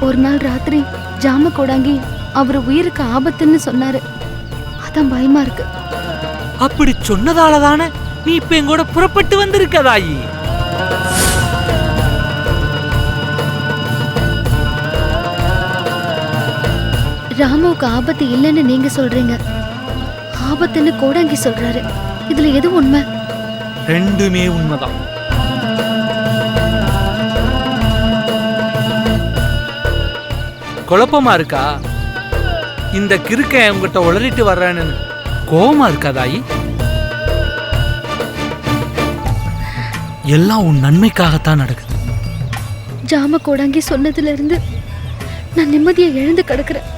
ஒரு நாள் ராத்திரி ஜாம கோடாங்கி அவர் உயிருக்கு ஆபத்துன்னு சொன்னாரு. அதான் பயமா இருக்கு. அப்படி சொன்னதாலதானே நீ இப்ப எங்கூட புறப்பட்டு வந்திருக்கதாயி. ராமுவுக்கு ஆபத்து இல்லைன்னு நீங்க சொல்றீங்க, ஆபத்துன்னு கோடாங்கி சொல்றாரு. இதுல எது உண்மை? ரெண்டுமே உண்மைதான். குழப்பமா இருக்கா? இந்த கிறுக்க உங்ககிட்ட உளறிட்டு வர்றேன்னு கோபமா இருக்காதாயி? எல்லாம் உன் நன்மைக்காகத்தான் நடக்குது. ஜாம கோடாங்கி சொன்னதுல இருந்து நான் நிம்மதியை இழந்து கிடக்குறேன்.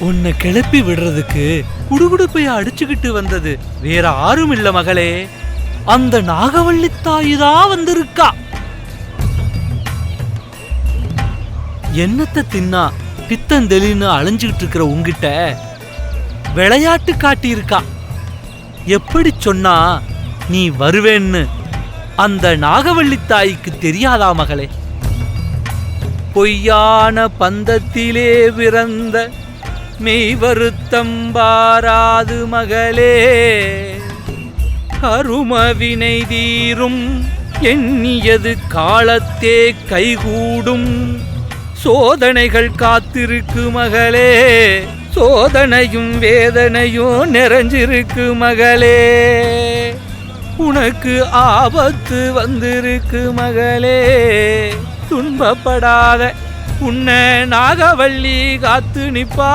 உன்னை கிளப்பி விடுறதுக்கு குடுகுடுப்பைய அடிச்சுக்கிட்டு வந்தது வேற யாரும் இல்ல மகளே, அந்த நாகவள்ளி தாயிதான் வந்திருக்கா. என்னத்தை தின்னா பித்தந்தெளின்னு அலைஞ்சுக்கிட்டு இருக்கிற உங்கிட்ட விளையாட்டு காட்டியிருக்கா. எப்படி சொன்னா நீ வருவேன்னு அந்த நாகவள்ளி தாய்க்கு தெரியாதா மகளே? பொய்யான பந்தத்திலே பிறந்த மெய் வருத்தம் பாராது மகளே, கருமவினை தீரும் எண்ணியது காலத்தே கைகூடும், சோதனைகள் காத்திருக்கு மகளே, சோதனையும் வேதனையும் நிறைஞ்சிருக்கு மகளே, உனக்கு ஆபத்து வந்திருக்கு மகளே, துன்பப்படாத உன்னை நாகவள்ளி காத்து நிப்பா,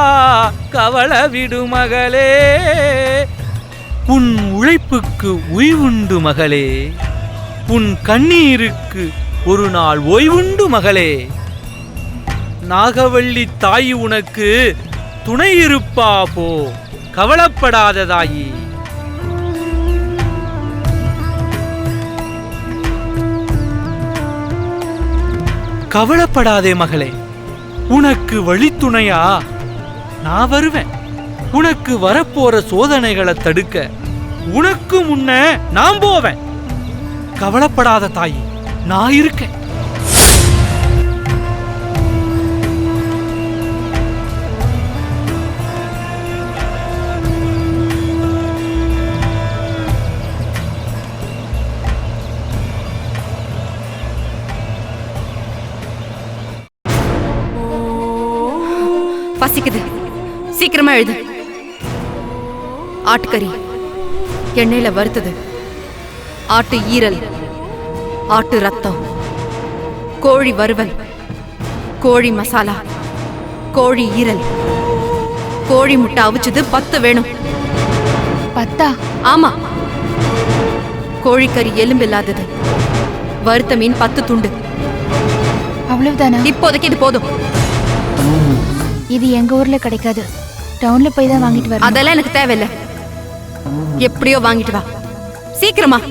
கவலை விடு மகளே, உன் உழைப்புக்கு ஓய்வுண்டு மகளே, உன் கண்ணீருக்கு ஒரு நாள் ஓய்வுண்டு மகளே, நாகவள்ளி தாய் உனக்கு துணை இருப்பா போ, கவலைப்படாததாயி. கவலைப்படாதே மகளே, உனக்கு வழித்துணையா நான் வருவேன். உனக்கு வரப்போற சோதனைகளை தடுக்க உனக்கு முன்ன நான் போவேன். கவலைப்படாத தாயி, நான் இருக்கேன். பசிக்குது, சீக்கிரமா எழுது. ஆட்டுக்கறி எண்ணெயில வறுத்தது, ஆட்டு ஈரல், ஆட்டு ரத்தம், கோழி வறுவல், கோழி மசாலா, கோழி ஈரல், கோழி முட்டை அவிச்சது 10 வேணும். 10? ஆமா. கோழிக்கறி எலும்பு இல்லாதது, வறுத்த மீன் 10 துண்டு. அவ்வளவுதானா? இப்போதைக்கு இது போதும். இது எங்க ஊர்ல கிடைக்காது, டவுன்ல போய் தான் வாங்கிட்டு வர. அதெல்லாம் எனக்கு தேவையில்லை, எப்படியோ வாங்கிட்டு வா சீக்கிரமா.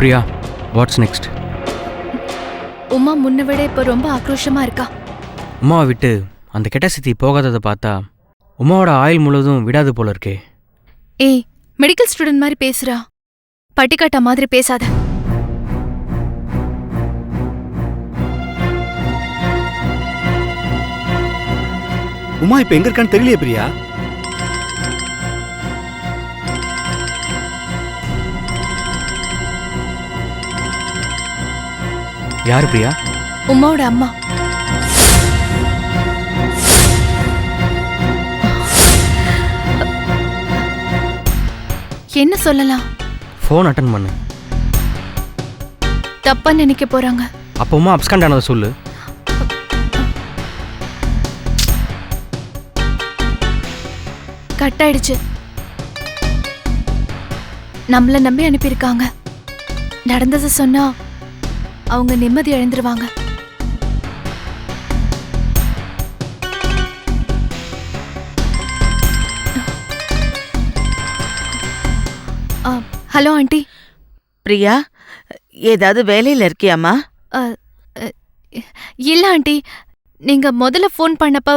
Priya, what's next? உமா முன்ன விட இப்ப ரொம்ப ஆக்ரோஷமா இருக்கா. உமாவை விட்டு அந்த கெட்ட சித்தி போகாததை பார்த்தா உமாவோட ஆயுள் முழுவதும் விடாது போல இருக்கே. ஏய், மெடிக்கல் ஸ்டூடெண்ட் மாதிரி பேசுறா, பட்டிக்காட்டா மாதிரி பேசாத. உமா இப்ப எங்க இருக்கான்னு தெரியலையே பிரியா. யாரு பிரியா? உமாவோட அம்மா. என்ன சொல்லலாம்? ஃபோன் அட்டன் பண்ணு. தப்பா நினைக்க போறாங்க. அப்போ உமா அப்ஸ்காண்ட் ஆனதை சொல்லு. கட் ஆயிடுச்சு. நம்மள நம்பி அனுப்பியிருக்காங்க. நடந்ததை சொன்னா அவங்க நிம்மதி இழந்துருவாங்க. Hello aunty. பிரியா, ஏதாவது வேலையில இருக்கியாமா? இல்ல ஆண்டி, நீங்க முதல்ல ஃபோன் பண்ணப்ப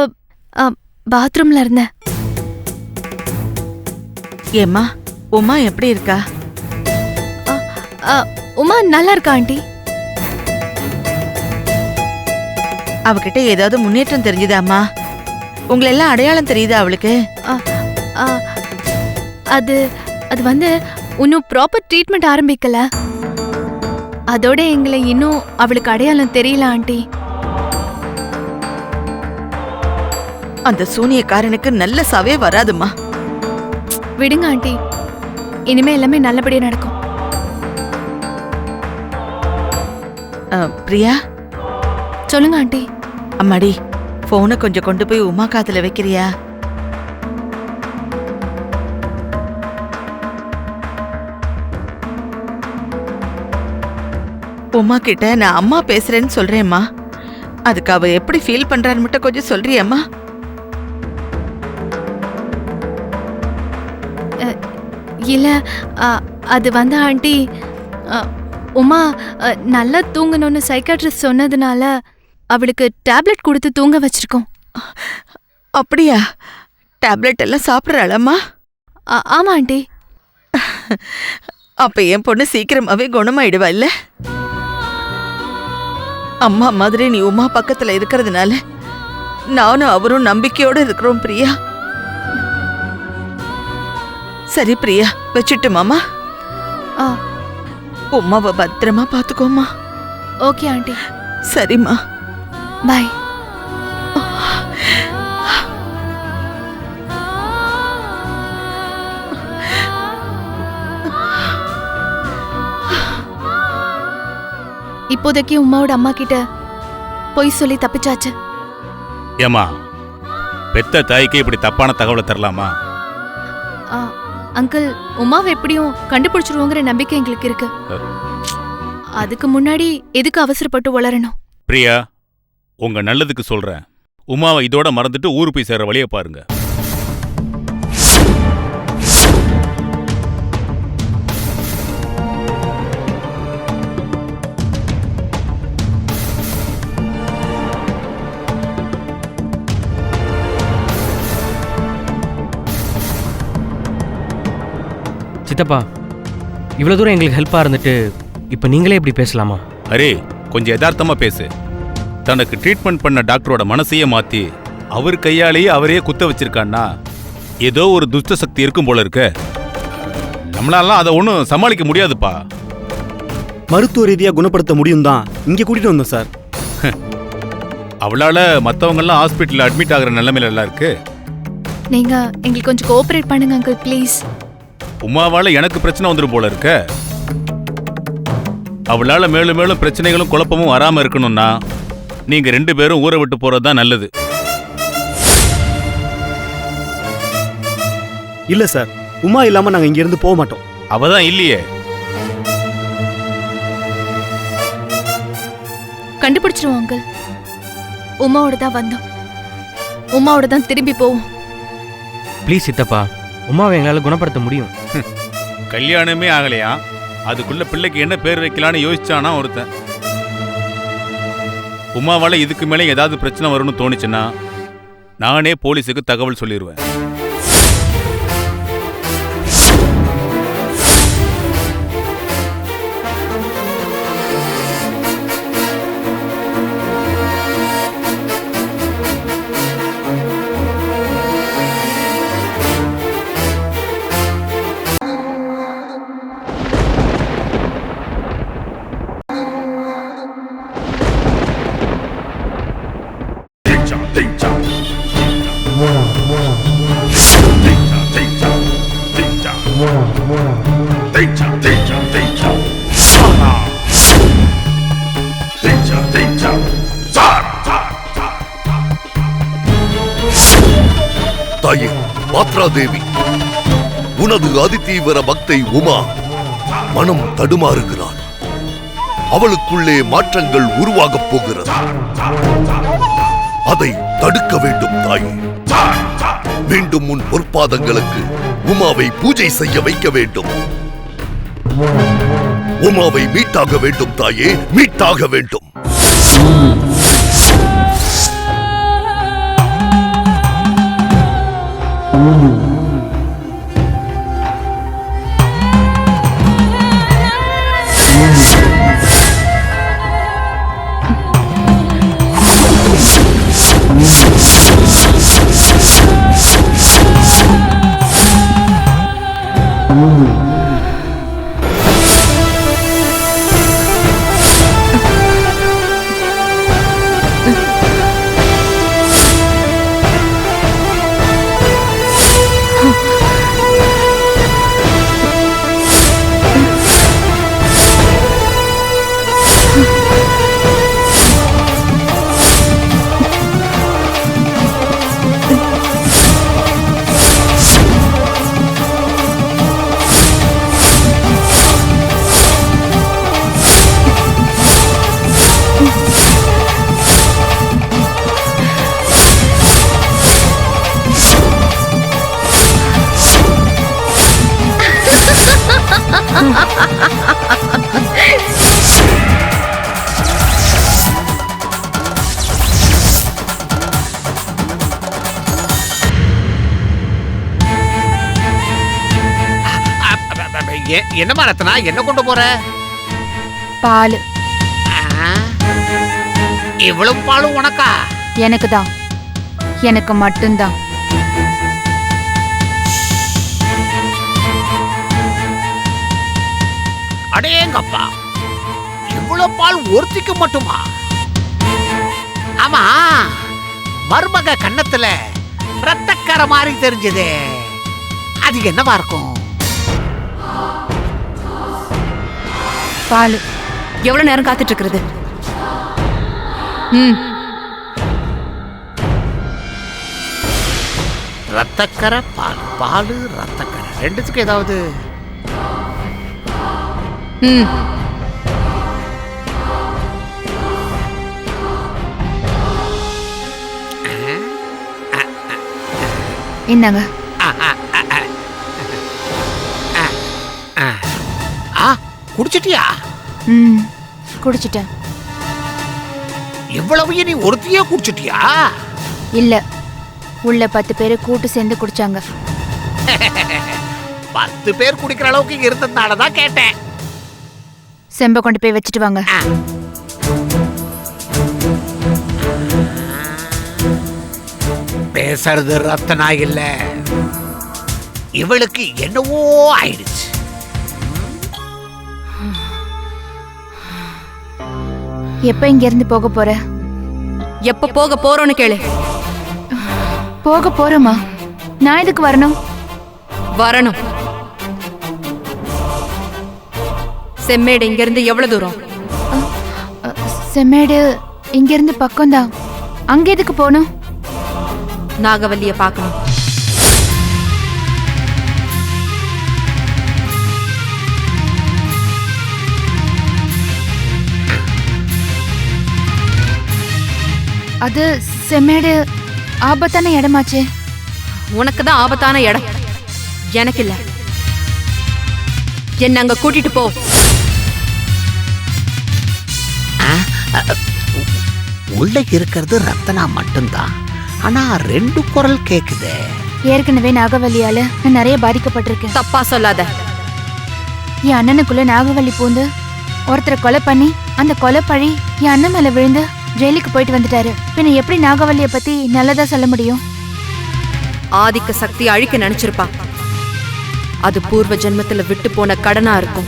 பாத்ரூம்ல இருந்தேன். ஏம்மா, உமா எப்படி இருக்கா? உமா நல்லா இருக்கா ஆண்டி. அவகிட்ட ஏதாவது முன்னேற்றம் தெரிஞ்சுதாம்மா? உங்களை எல்லாம் அடையாளம் தெரியுதா அவளுக்கு? அது அது வந்து இன்னும் ப்ராப்பர் ட்ரீட்மெண்ட் ஆரம்பிக்கல. அதோட எங்களை இன்னும் அவளுக்கு அடையாளம் தெரியல ஆண்டி. அந்த சூனியக்காரனுக்கு நல்ல சாவே வராதுமா. விடுங்க ஆண்டி, இனிமே எல்லாமே நல்லபடியா நடக்கும். பிரியா, சொல்லுங்க ஆண்டி. அம்மாடி, போனை கொஞ்சம் கொண்டு போய் உமா காதுல வைக்கிறியா? உமா கிட்ட நான் அம்மா பேசுறேன்னு சொல்றேம்மா. அதுக்கு அவ எப்படி ஃபீல் பண்றான்னு மட்டும் கொஞ்சம் சொல்றியம்மா? இல்ல, அது வந்து ஆண்டி, உமா நல்லா தூங்கணும்னு சைக்காட்ரிஸ்ட் சொன்னதுனால அவளுக்கு டேப்லெட் கொடுத்து தூங்க வச்சிருக்கோம். அப்படியா? டேப்லெட் எல்லாம் சாப்பிட்றாளம்மா? ஆமா ஆண்டி. அப்ப என் பொண்ணு சீக்கிரமாவே குணமாயிடுவா இல்ல? அம்மா மாதிரி நீ உமா பக்கத்துல இருக்கிறதுனால நானும் அவரும் நம்பிக்கையோட இருக்கிறோம் பிரியா. சரி பிரியா, வச்சுட்டு மாமா. உமாவை பத்திரமா பாத்துக்கோமா. Okay aunty. சரிம்மா, பாய். இப்போதைக்கு உமாவோட அம்மா கிட்ட பொய் சொல்லி தப்பிச்சாச்சு. ஏமா, பெத்த தாய்க்கு இப்படி தப்பான தகவலை தரலாமா? அங்கிள், உமாவை எப்படியும் கண்டுபிடிச்சிருவோங்கிற நம்பிக்கை எங்களுக்கு இருக்கு. அதுக்கு முன்னாடி எதுக்கு அவசரப்பட்டு வளரணும்? பிரியா, உங்க நல்லதுக்கு சொல்றேன். உமாவை இதோட மறந்துட்டு ஊரு போய் சேர்ற வழியை பாருங்க. சித்தப்பா, இவ்வளோ தூரம் எங்களுக்கு ஹெல்ப்பாக இருந்துட்டு இப்போ நீங்களே இப்படி பேசலாமா? அரே, கொஞ்சம் யதார்த்தமா பேசு. தனக்கு ட்ரீட்மெண்ட் பண்ண டாக்டரோட மனசையே மாத்தி அவர் கையாலேயே அவரையே குத்த வச்சிருக்கான்னா ஏதோ ஒரு துஷ்ட சக்தி இருக்கும் போல இருக்க. நம்மளால அதை ஒன்றும் சமாளிக்க முடியாதுப்பா. மருத்துவ ரீதியா குணப்படுத்த முடியும் தான் இங்க கூட்டிட்டு வந்தோம் சார். அவளால மற்றவங்கெல்லாம் ஹாஸ்பிட்டலில் அட்மிட் ஆகிற நிலைமையில எல்லாம் இருக்கு. நீங்க எங்களுக்கு கொஞ்சம் கோஆபரேட் பண்ணுங்க அங்கிள், ப்ளீஸ். உமாவால எனக்கு பிரச்சனை வந்துடும் போல இருக்க. அவளால மேலும் மேலும் பிரச்சனைகளும் குழப்பமும் வராம இருக்கணும்னா நீங்க 2 பேரும் ஊரை விட்டு போறதுதான் நல்லது. இல்ல சார், உமா இல்லாம நாங்க இங்க இருந்து போக மாட்டோம். அவதான் இல்லையே. கண்டுபிடிச்சிருவோம் அங்கிள். உமாவோட தான் வந்தோம், உமாவோட தான் திரும்பி போவோம். ப்ளீஸ் சித்தப்பா, உமாவை எங்களால் குணப்படுத்த முடியும். கல்யாணமே ஆகலையா, அதுக்குள்ள பிள்ளைக்கு என்ன பேர் வைக்கலான்னு யோசிச்சானா ஒருத்தன். உமாவால இதுக்கு மேலே ஏதாவது பிரச்சனை வரும்னு தோணுச்சுன்னா நானே போலீஸுக்கு தகவல் சொல்லிடுவேன். தாயே பாத்ரா தேவி, உனது அதிதீவிர பக்தை உமா மனம் தடுமாறுகிறாள். அவளுக்குள்ளே மாற்றங்கள் உருவாகப் போகிறது. அதை தடுக்க வேண்டும் தாயே. மீண்டும் உன் பொற்பாதங்களுக்கு உமாவை பூஜை செய்ய வைக்க வேண்டும். உமாவை மீட்டாக வேண்டும் தாயே, மீட்டாக வேண்டும். என்னமா ரத்னா, என்ன கொண்டு போற? பால். இவ்வளவு பாலும் உனக்கா? எனக்கு தான், எனக்கு மட்டும்தான். அடேங்கப்பா, இவ்வளவு பால் ஒருத்திக்கு மட்டுமா? ஆமா, மருமக கன்னத்துல ரத்தக்கரை மாதிரி தெரிஞ்சது, அது என்னவா இருக்கும்? பால். எவ்வளவு நேரம் காத்துட்டு இருக்கிறது? ரத்தக்கரை பால், பால் ரத்தக்கரை ரெண்டுத்துக்கு ஏதாவது? என்னங்க? குடிச்சிட்டியா? குடிச்சிட்டேன். இவ்வளவு நீ ஒருத்தியே குடிச்சிட்டியா? இல்ல, உள்ள 10 பேரு கூட்டு சேர்ந்து குடிச்சாங்க. 10 பேர் குடிக்கிற அளவுக்கு இருந்ததுனாலதான் கேட்டேன். செம்ப கொண்டு போய் வச்சுட்டு வாங்க. பேசுறது ரத்தனா இல்ல, இவளுக்கு என்னவோ ஆயிடுச்சு. எப்ப இங்க இருந்து போக போற? எப்ப போக போறோன்னு கேளு. போக போறோமா? நான் எதுக்கு வரணும்? வரணும். செம்மேடு இங்க இருந்து எவ்வளவு தூரம்? செம்மேடு இங்க இருந்து பக்கம்தான். அங்க எதுக்கு போகணும்? நாகவல்லிய பார்க்கணும். அது செம்மேடு ஆபத்தான இடமாச்சே. உனக்கு தான் ஆபத்தான இடம், எனக்கு இல்ல. என்ன அங்க கூட்டிட்டு போ. உள்ள இருக்கிறது ரத்தனா மட்டும்தான், ஆனா 2 குரல் கேக்குது. ஏற்கனவே நாகவல்லியால நான் நிறைய பாதிக்கப்பட்டிருக்கேன். தப்பா சொல்லாத. என் அண்ணனுக்குள்ள நாகவல்லி பூந்து ஒருத்தரை கொலை பண்ணி அந்த கொலை பழி என் அண்ணன் மேல விழுந்து ஜெயிலுக்கு போயிட்டு வந்துட்டாரு. பின்ன எப்படி நாகவல்லிய பத்தி நல்லதா சொல்ல முடியும்? ஆதிக்க சக்தி அழிக்க நினைச்சிருப்பா. அது பூர்வ ஜென்மத்துல விட்டு போன கடனா இருக்கும்.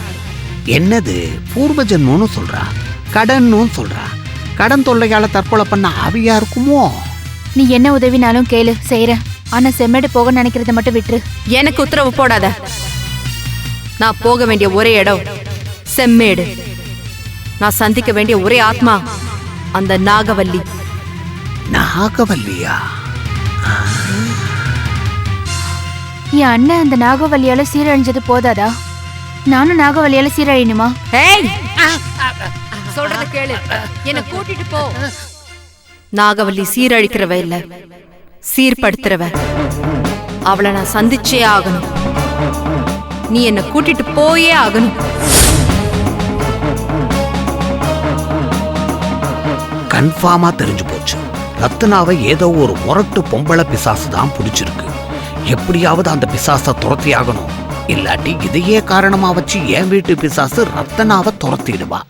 என்னது பூர்வ ஜென்மம்னு சொல்றா, கடன்னு சொல்றா. கடன் தொல்லையால தற்கொலை பண்ண ஆவியா இருக்குமோ? நீ என்ன உதவினாலும் கேளு, செய்யறேன். ஆனா செம்மேடு போக நினைக்கிறத மட்டும் விட்டுரு. எனக்கு உத்தரவு போடாத. நான் போக வேண்டிய ஒரே இடம் செம்மேடு. நான் சந்திக்க வேண்டிய ஒரே ஆத்மா அந்த நாகவல்லி. நாகவல்லியா? என் அண்ணன் அந்த நாகவல்லியால சீரழிஞ்சது போதாதா? நானும் நாகவல்லியால சீரழியணுமா? ஏய், சொல்றத கேளு, என்ன கூட்டிட்டு போ. நாகவல்லி சீரழிக்கிறவ இல்ல, சீர்படுத்துறவ. அவளை நான் சந்திச்சே ஆகணும். நீ என்ன கூட்டிட்டு போயே ஆகணும். கன்ஃபார்மா தெரிஞ்சு போச்சு. ரத்னாவை ஏதோ ஒரு முரட்டு பொம்பளை பிசாசு தான் பிடிச்சிருக்கு. எப்படியாவது அந்த பிசாசை துரத்தி ஆகணும். இல்லாட்டி இதையே காரணமா வச்சு என் வீட்டு பிசாசு ரத்னாவை துரத்திடுவா.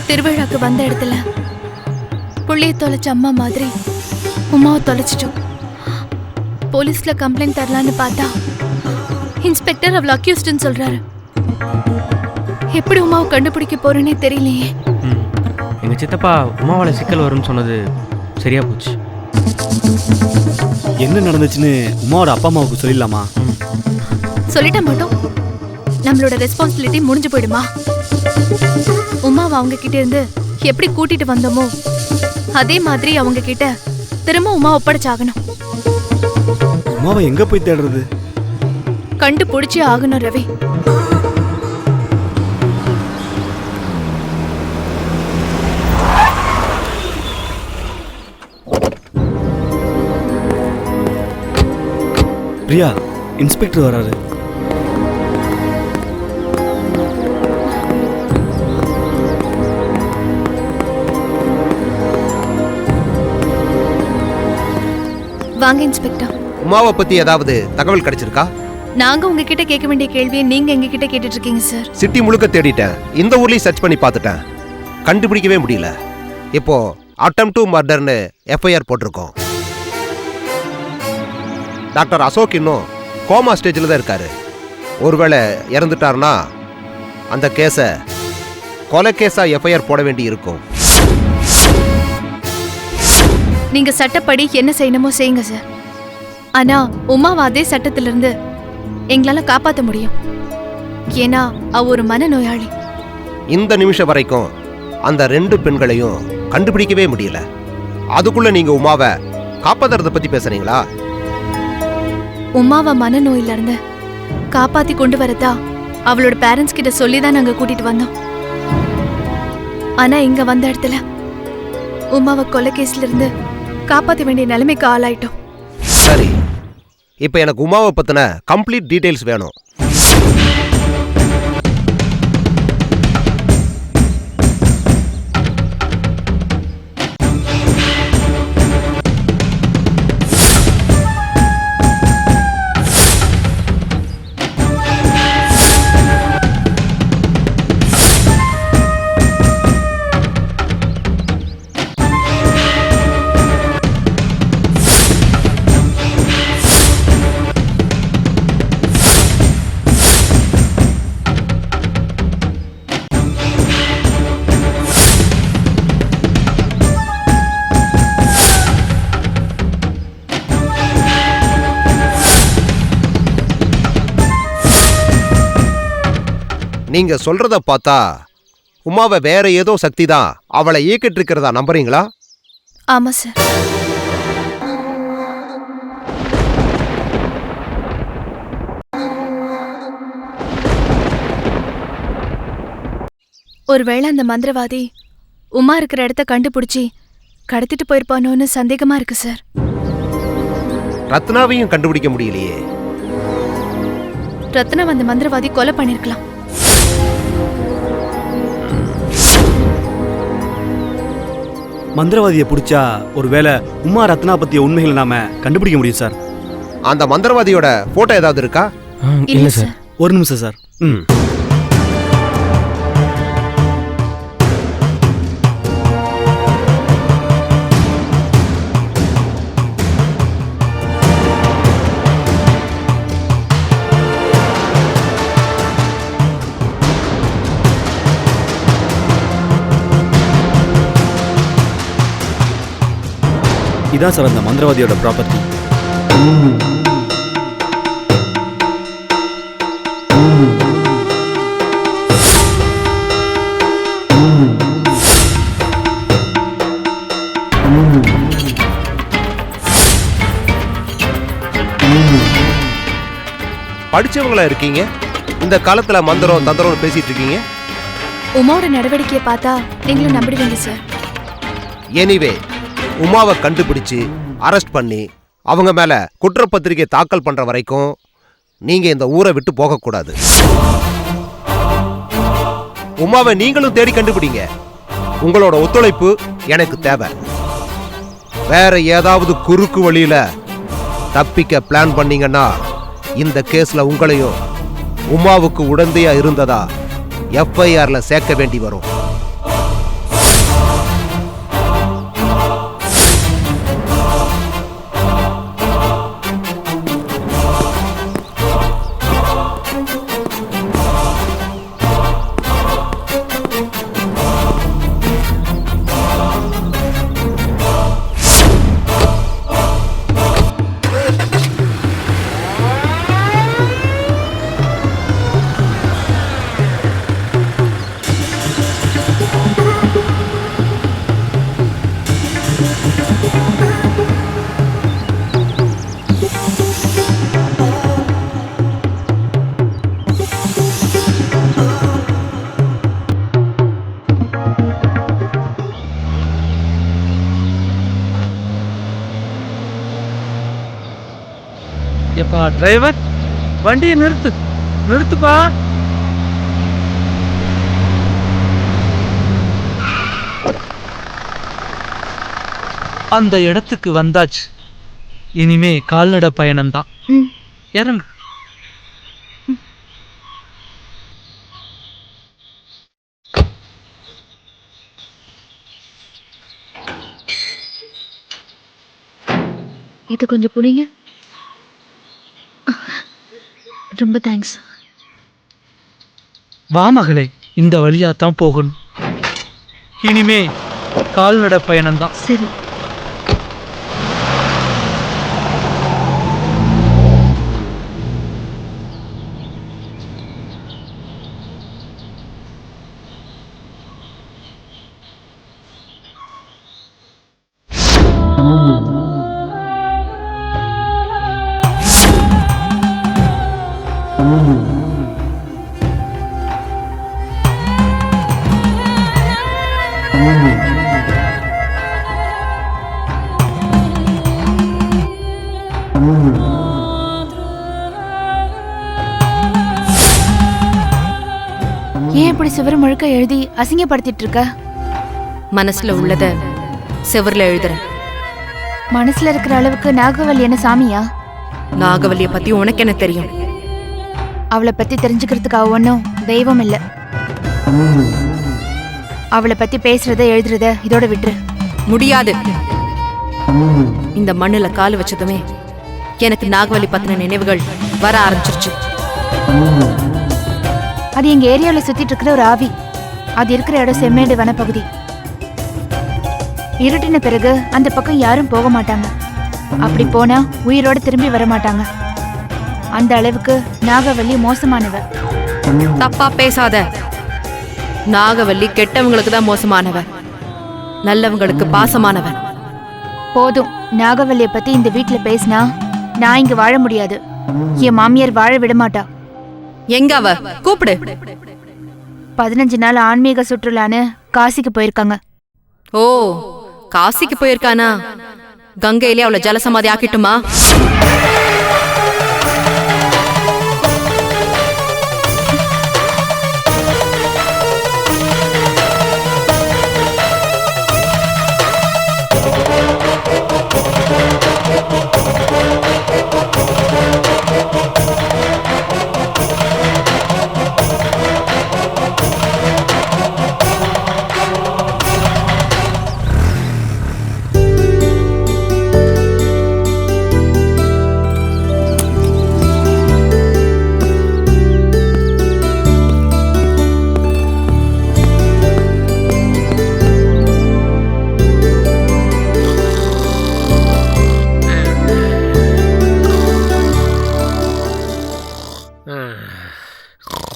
திருவிழாக்கு வந்த இடத்துல புள்ளைய தொலைச்ச அம்மா மாதிரி உமாவை தொலைச்சிட்டோம். போலீஸ்ல கம்ப்ளைண்ட் தரலான்னு பார்த்தா இன்ஸ்பெக்டர் அவளை அக்யூஸ்ட்னு சொல்றாரு. எப்படி உமாவை கண்டுபிடிக்க போறேன்னே தெரியலையே. எங்கள் சித்தப்பா உமாவால் சிக்கல் வரும்னு சொன்னது சரியா போச்சு. என்ன நடந்துச்சுன்னு உமாவோட அப்பா அம்மாவுக்கு சொல்லிடலாமா? சொல்லிட்ட மாட்டோம். நம்மளோட ரெஸ்பான்சிபிலிட்டி முடிஞ்சு போயிடுமா? உமாவை அவங்க கிட்ட இருந்து எப்படி கூட்டிட்டு வந்தோமோ அதே மாதிரி அவங்க கிட்ட திரும்ப உமா ஒப்படைச்சாகணும். உமாவை எங்க போய் தேடுறது? கண்டுபிடிச்சே ஆகணும் ரவி. பிரியா, இன்ஸ்பெக்டர் வராரு. வாங்க இன்ஸ்பெக்டர். உமாவை பத்தி ஏதாவது தகவல் கிடைச்சிருக்கா? நாங்க உங்ககிட்ட கேட்க வேண்டிய கேள்வியை நீங்க எங்க கிட்ட கேட்டுட்டு இருக்கீங்க சார். சிட்டி முழுக்க தேடிட்டேன், இந்த ஊர்லயும் சர்ச் பண்ணி பார்த்துட்டேன், கண்டுபிடிக்கவே முடியல. இப்போ அட்டெம்ப்ட் டு மர்டர்னு எஃப்ஐஆர் போட்டிருக்கோம். டாக்டர் அசோக் இன்னும் கோமா ஸ்டேஜில் தான் இருக்காரு. ஒருவேளை இறந்துட்டாருன்னா அந்த கேஸை கொலை கேஸா எஃப்ஐஆர் போட வேண்டி இருக்கும். நீங்க சட்டப்படி என்ன செய்யணுமோ செய்யுங்க சார். ஆனா உமாவை அதே சட்டத்திலிருந்து எங்களால காப்பாற்ற முடியும். ஏன்னா அவ ஒரு மனநோயாளி. இந்த நிமிஷம் வரைக்கும் அந்த 2 பெண்களையும் கண்டுபிடிக்கவே முடியல. அதுக்குள்ள நீங்க உமாவை காப்பாத்துறத பத்தி பேசுறீங்களா? உமாவை மனநோயில இருந்து காப்பாத்தி கொண்டு வரதா அவளோட பேரண்ட்ஸ் கிட்ட சொல்லிதான் நாங்க கூட்டிட்டு வந்தோம். ஆனா இங்க வந்த இடத்துல உமாவை கொலை கேஸ்ல இருந்து காப்பாற்ற வேண்டிய நிலைமைக்கு ஆளாயிட்டோம். சரி, இப்போ எனக்கு உமாவை பத்தின கம்ப்ளீட் டீடைல்ஸ் வேணும். நீங்க சொல்றத பார்த்தா உமாவை வேற ஏதோ சக்தி தான் அவளை இயக்கிட்டு இருக்கிறதா நம்புறீங்களா? ஆமா சார். ஒருவேளை அந்த மந்திரவாதி உமா இருக்கிற இடத்த கண்டுபிடிச்சி கடத்திட்டு போயிருப்பானோன்னு சந்தேகமா இருக்கு சார். ரத்னாவையும் கண்டுபிடிக்க முடியலையே. ரத்னா அந்த மந்திரவாதி கொலை பண்ணிருக்கலாம். மந்திரவாதியை பிடிச்சா ஒருவேளை உமா ரத்னா பத்திய உண்மைகளை நாம கண்டுபிடிக்க முடியும் சார். அந்த மந்திரவாதியோட போட்டோ ஏதாவது இருக்கா? இல்ல சார். ஒரு நிமிஷம் சார். தான் சார் அந்த மந்திரவாதியோட ப்ராப்பர்ட்டி. படிச்சவங்களா இருக்கீங்க, இந்த காலத்துல மந்திரம் தந்திரம் பேசிட்டு இருக்கீங்க. உமாவோட நடவடிக்கையை பார்த்தா நீங்களும் நம்பிடுவீங்க சார். எனிவே, உமாவை கண்டுபிடிச்சு அரெஸ்ட் பண்ணி அவங்க மேல குற்றப்பத்திரிகை தாக்கல் பண்ற வரைக்கும் நீங்க இந்த ஊரை விட்டு போகக்கூடாது. உமாவை நீங்களும் தேடி கண்டுபிடிங்க. உங்களோட ஒத்துழைப்பு எனக்கு தேவை. வேற ஏதாவது குறுக்கு வழியில தப்பிக்க பிளான் பண்ணீங்கன்னா இந்த கேஸ்ல உங்களையும் உமாவுக்கு உடந்தையா இருந்ததா எஃப்ஐஆர்ல சேர்க்க வேண்டி வரும். எப்பா டிரைவர், வண்டியை நிறுத்துப்பா. அந்த இடத்துக்கு வந்தாச்சு. இனிமே கால்நடை பயணம்தான். இறங்கு. இது கொஞ்சம் புடிங்க. ரொம்ப தேங்க்ஸ். வா மகளே, இந்த வழியா தான் போகணும். இனிமே கால்நடை பயணம்தான். சரி. ஏன் இப்படி சுவர் முழுக்க எழுதி அசிங்கப்படுத்திட்டு இருக்க? மனசுல உள்ளத செவர்ல எழுதுறேன். மனசுல இருக்கிற அளவுக்கு நாகவல்லி என்ன சாமியா? நாகவல்லிய பத்தி உனக்கு என்ன தெரியும்? அவளை பத்தி தெரிஞ்சுக்கிறதுக்கு அவ ஒன்றும் தெய்வம் இல்ல. அவளை பத்தி பேசுறத எழுதுறத இதோட விட்டுரு. முடியாது. இந்த மண்ணுல கால் வச்சதுமே எனக்கு நாகவல்லி பத்தின நினைவுகள் வர ஆரம்பிச்சிருச்சு. அது எங்க ஏரியாவில் சுத்திட்டு இருக்கிற ஒரு ஆவி. அது இருக்கிற இடம் செம்மேடு வனப்பகுதி. இருட்டின பிறகு அந்த பக்கம் யாரும் போக மாட்டாங்க. அப்படி போனா உயிரோட திரும்பி வர மாட்டாங்க. அந்த அளவுக்கு நாகவல்லி மோசமானவ. தப்பா பேசாத. நாகவல்லி கெட்டவங்களுக்கு தான் மோசமானவ, நல்லவங்களுக்கு பாசமானவ. போதும். நாகவல்லிய பத்தி இந்த வீட்டுல பேசினா நான் இங்க வாழ முடியாது. என் மாமியார் வாழ விட மாட்டா. எங்க அவ? கூப்பிடு. 15 நாள் ஆன்மீக சுற்றுலான்னு காசிக்கு போயிருக்காங்க. ஓ, காசிக்கு போயிருக்கானா? கங்கையிலே அவளை ஜலசமாதி ஆக்கிட்டுமா?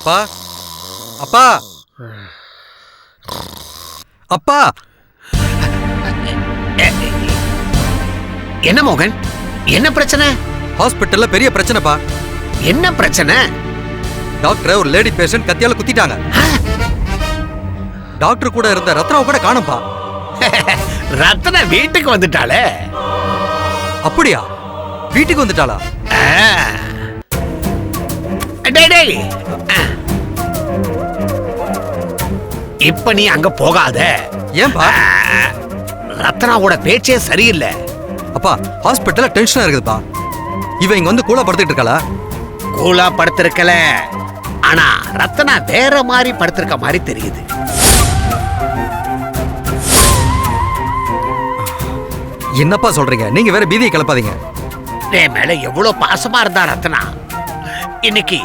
அப்பா அப்பா அப்பா என்ன மோகன், என்ன பிரச்சனை? ஹாஸ்பிட்டல்ல பெரிய பிரச்சனைப்பா. என்ன பிரச்சனை? டாக்டர் ஒரு லேடி பேஷண்ட் கத்தியால குத்திட்டாங்க. டாக்டர் கூட இருந்த ரத்னாவை கூட காணும்பா. ரத்னா வீட்டுக்கு வந்துட்டாளே. அப்படியா? வீட்டுக்கு வந்துட்டாளா? டேய் இப்ப நீ அங்க போகாத. ஏன்பா? ரத்னாவோட பேச்சே சரியில்லை. அப்பா ஹாஸ்பிட்டல்ல டென்ஷனா இருக்குதுப்பா. இவ இங்க வந்து கூலா படுத்துட்டு இருக்காளா? கூலா படுத்திருக்கல, ஆனா ரத்னா வேற மாதிரி படுத்திருக்க மாதிரி தெரியுது. என்னப்பா சொல்றீங்க? நீங்க வேற பீதியை கிளப்பாதீங்க. என் மேல எவ்வளவு பாசமா இருந்தா ரத்னா, இன்னைக்கு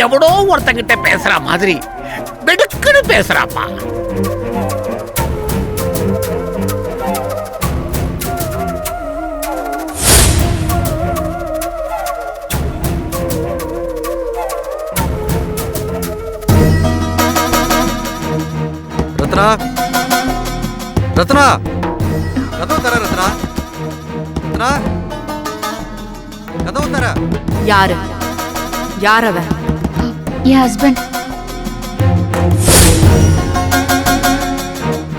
எவ்வளோ ஒருத்தங்கிட்ட பேசுற மாதிரி வெடுக்குன்னு பேசுறாப்பா. ரத்னா ரத்னா கதவு தர. ரத்னா ரத்னா கதவு தர. யாரு யார் அவன்? என் ஹஸ்பண்ட்.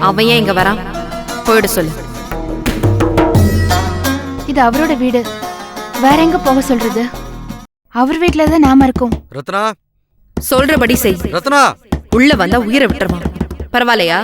அவன் ஏன் இங்க வரான்? போயிட சொல்லு. இது அவரோட வீடு, வேற எங்க போக சொல்றது? அவர் வீட்ல தான் நாம இருக்கோம். ரத்னா சொல்றபடி செய். ரத்னா உள்ள வந்தா உயிரை விட்டுருவான். பரவாயில்லையா?